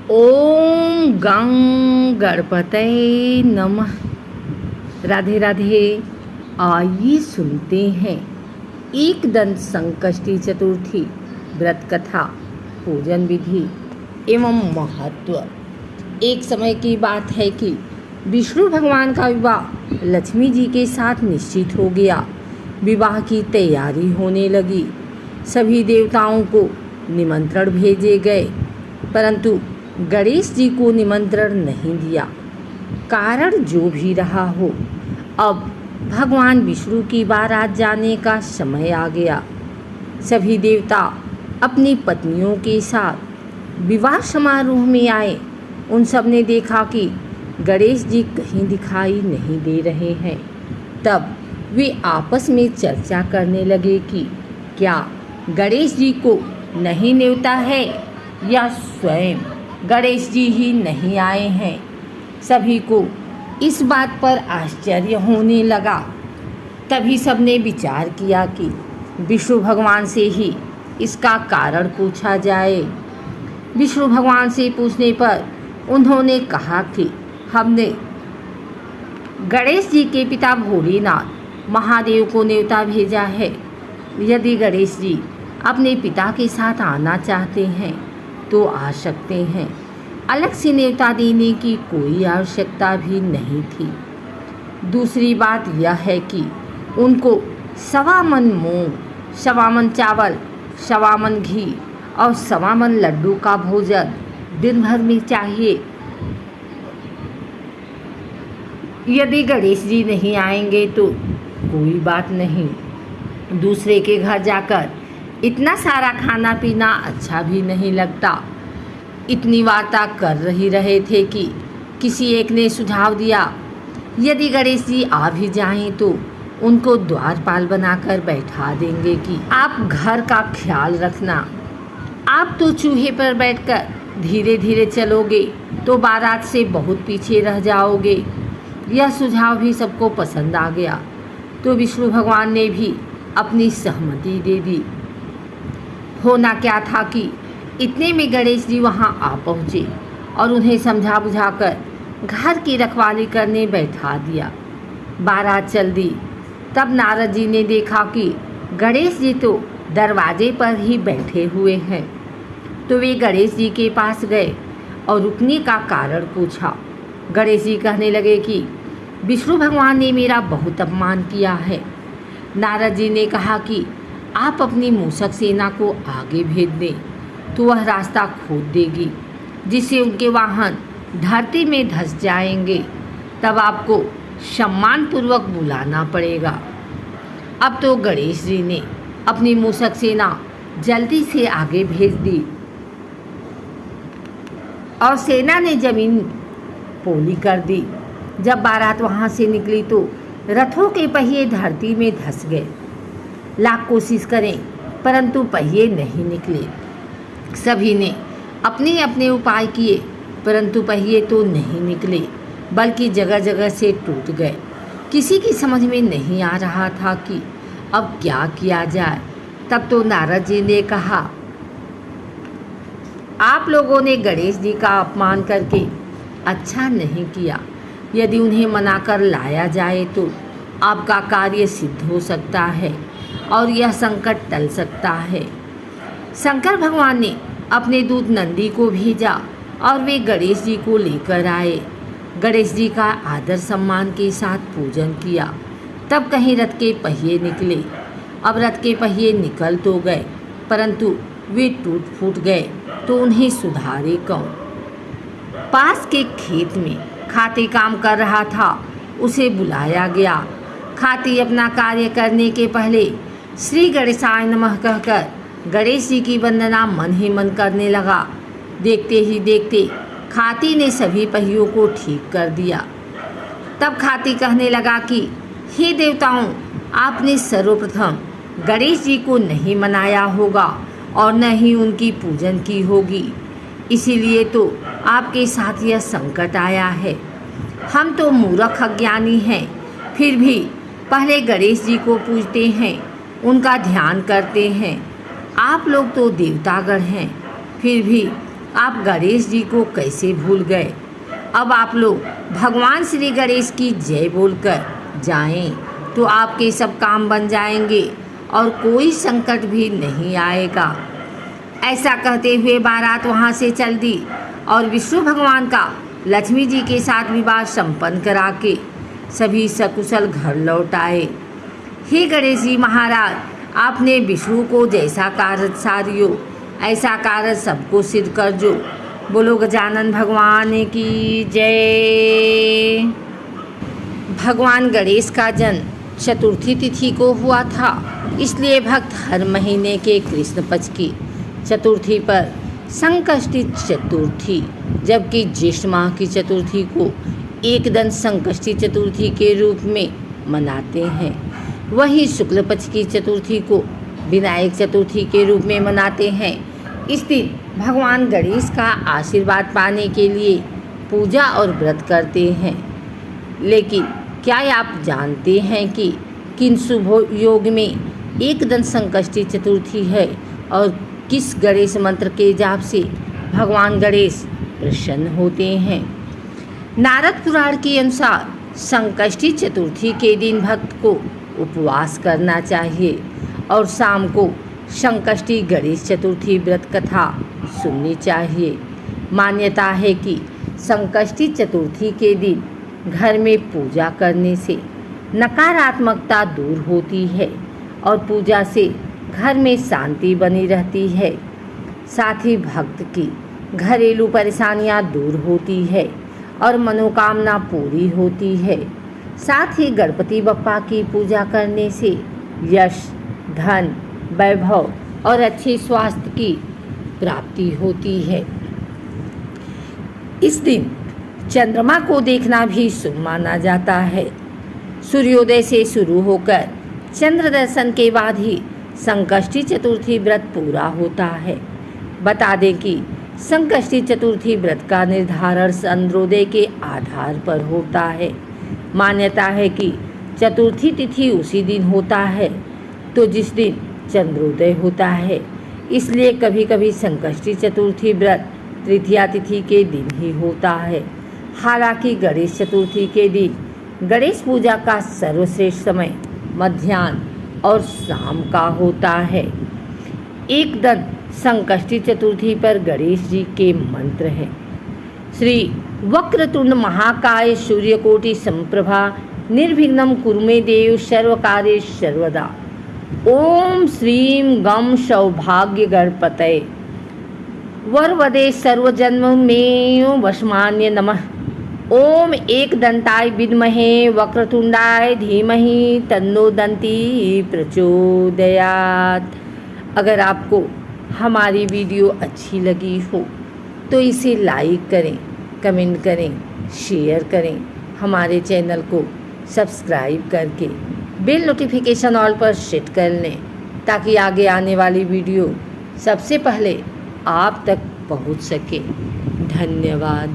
ओम गं गणपतये नमः। राधे राधे। आइए सुनते हैं एकदंत संकष्टी चतुर्थी व्रत कथा, पूजन विधि एवं महत्व। एक समय की बात है कि विष्णु भगवान का विवाह लक्ष्मी जी के साथ निश्चित हो गया। विवाह की तैयारी होने लगी। सभी देवताओं को निमंत्रण भेजे गए, परंतु गणेश जी को निमंत्रण नहीं दिया। कारण जो भी रहा हो, अब भगवान विष्णु की बारात जाने का समय आ गया। सभी देवता अपनी पत्नियों के साथ विवाह समारोह में आए। उन सब ने देखा कि गणेश जी कहीं दिखाई नहीं दे रहे हैं। तब वे आपस में चर्चा करने लगे कि क्या गणेश जी को नहीं न्योता है या स्वयं गणेश जी ही नहीं आए हैं। सभी को इस बात पर आश्चर्य होने लगा। तभी सबने विचार किया कि विष्णु भगवान से ही इसका कारण पूछा जाए। विष्णु भगवान से पूछने पर उन्होंने कहा कि हमने गणेश जी के पिता भोलेनाथ महादेव को न्योता भेजा है। यदि गणेश जी अपने पिता के साथ आना चाहते हैं तो आ सकते हैं। अलग से न्योता देने की कोई आवश्यकता भी नहीं थी। दूसरी बात यह है कि उनको 1.25 मन मूंग, 1.25 मन चावल, 1.25 मन घी और 1.25 मन लड्डू का भोजन दिन भर में चाहिए। यदि गणेश जी नहीं आएंगे तो कोई बात नहीं, दूसरे के घर जाकर इतना सारा खाना पीना अच्छा भी नहीं लगता। इतनी वार्ता कर रहे थे कि किसी एक ने सुझाव दिया, यदि गणेश जी आ भी जाएं तो उनको द्वारपाल बनाकर बैठा देंगे कि आप घर का ख्याल रखना। आप तो चूहे पर बैठकर धीरे धीरे चलोगे तो बारात से बहुत पीछे रह जाओगे। यह सुझाव भी सबको पसंद आ गया, तो विष्णु भगवान ने भी अपनी सहमति दे दी। होना क्या था कि इतने में गणेश जी वहां आ पहुँचे और उन्हें समझा बुझाकर घर की रखवाली करने बैठा दिया। बारात चल दी। तब नारद जी ने देखा कि गणेश जी तो दरवाजे पर ही बैठे हुए हैं, तो वे गणेश जी के पास गए और रुकने का कारण पूछा। गणेश जी कहने लगे कि विष्णु भगवान ने मेरा बहुत अपमान किया है। नारद जी ने कहा कि आप अपनी मूषक सेना को आगे भेज दें तो वह रास्ता खोद देगी, जिससे उनके वाहन धरती में धंस जाएंगे। तब आपको सम्मानपूर्वक बुलाना पड़ेगा। अब तो गणेश जी ने अपनी मूषक सेना जल्दी से आगे भेज दी और सेना ने जमीन पोली कर दी। जब बारात वहाँ से निकली तो रथों के पहिए धरती में धंस गए। लाख कोशिश करें परंतु पहिए नहीं निकले। सभी ने अपने अपने उपाय किए, परंतु पहिए तो नहीं निकले, बल्कि जगह जगह से टूट गए। किसी की समझ में नहीं आ रहा था कि अब क्या किया जाए। तब तो नारद जी ने कहा, आप लोगों ने गणेश जी का अपमान करके अच्छा नहीं किया। यदि उन्हें मनाकर लाया जाए तो आपका कार्य सिद्ध हो सकता है और यह संकट टल सकता है। शंकर भगवान ने अपने दूत नंदी को भेजा और वे गणेश जी को लेकर आए। गणेश जी का आदर सम्मान के साथ पूजन किया। तब कहीं रथ के पहिए निकले। अब रथ के पहिए निकल तो गए, परंतु वे टूट फूट गए, तो उन्हें सुधारे कौन। पास के खेत में खाती काम कर रहा था, उसे बुलाया गया। खाती अपना कार्य करने के पहले श्री गणेशाय नमः कहकर गणेश जी की वंदना मन ही मन करने लगा। देखते ही देखते खाती ने सभी पहियों को ठीक कर दिया। तब खाती कहने लगा कि हे देवताओं, आपने सर्वप्रथम गणेश जी को नहीं मनाया होगा और न ही उनकी पूजन की होगी, इसीलिए तो आपके साथ यह संकट आया है। हम तो मूर्ख अज्ञानी हैं, फिर भी पहले गणेश जी को पूजते हैं, उनका ध्यान करते हैं। आप लोग तो देवतागण हैं, फिर भी आप गणेश जी को कैसे भूल गए। अब आप लोग भगवान श्री गणेश की जय बोलकर जाएं तो आपके सब काम बन जाएंगे और कोई संकट भी नहीं आएगा। ऐसा कहते हुए बारात वहाँ से चल दी और विष्णु भगवान का लक्ष्मी जी के साथ विवाह संपन्न करा के सभी सकुशल घर लौट आए। हे गणेश जी महाराज, आपने विष्णु को जैसा कारज सारियो ऐसा कारज सबको सिद्ध कर जो। बोलो गजानन भगवान की जय। भगवान गणेश का जन्म चतुर्थी तिथि को हुआ था, इसलिए भक्त हर महीने के कृष्ण पक्ष की चतुर्थी पर संकष्टी चतुर्थी, जबकि ज्येष्ठ माह की चतुर्थी को एकदंत संकष्टी चतुर्थी के रूप में मनाते हैं। वहीं शुक्ल पक्ष की चतुर्थी को विनायक चतुर्थी के रूप में मनाते हैं। इस दिन भगवान गणेश का आशीर्वाद पाने के लिए पूजा और व्रत करते हैं। लेकिन क्या आप जानते हैं कि किन शुभ योग में एकदंत संकष्टी चतुर्थी है और किस गणेश मंत्र के जाप से भगवान गणेश प्रसन्न होते हैं। नारद पुराण के अनुसार संकष्टी चतुर्थी के दिन भक्त को उपवास करना चाहिए और शाम को संकष्टी गणेश चतुर्थी व्रत कथा सुननी चाहिए। मान्यता है कि संकष्टी चतुर्थी के दिन घर में पूजा करने से नकारात्मकता दूर होती है और पूजा से घर में शांति बनी रहती है। साथ ही भक्त की घरेलू परेशानियां दूर होती है और मनोकामना पूरी होती है। साथ ही गणपति बप्पा की पूजा करने से यश, धन, वैभव और अच्छे स्वास्थ्य की प्राप्ति होती है। इस दिन चंद्रमा को देखना भी शुभ माना जाता है। सूर्योदय से शुरू होकर चंद्र दर्शन के बाद ही संकष्टी चतुर्थी व्रत पूरा होता है। बता दें कि संकष्टी चतुर्थी व्रत का निर्धारण चंद्रोदय के आधार पर होता है। मान्यता है कि चतुर्थी तिथि उसी दिन होता है तो जिस दिन चंद्रोदय होता है, इसलिए कभी कभी संकष्टी चतुर्थी व्रत तृतीया तिथि के दिन ही होता है। हालांकि गणेश चतुर्थी के दिन गणेश पूजा का सर्वश्रेष्ठ समय मध्याह्न और शाम का होता है। एकदंत संकष्टी चतुर्थी पर गणेश जी के मंत्र हैं। श्री वक्रतुंड महाकाय सूर्यकोटि संप्रभा निर्विघ्नं कुरु मे देव सर्वकार्येषु सर्वदा। ओम श्रीं गम सौभाग्य गणपतये वरवदे सर्वजन्म में वशमान्य नमः। ओम एकदंताय विद्महे वक्रतुंडाय धीमहि तन्नो दन्ती प्रचोदयात्। अगर आपको हमारी वीडियो अच्छी लगी हो तो इसे लाइक करें, कमेंट करें, शेयर करें। हमारे चैनल को सब्सक्राइब करके बेल नोटिफिकेशन ऑल पर सेट कर लें ताकि आगे आने वाली वीडियो सबसे पहले आप तक पहुंच सके। धन्यवाद।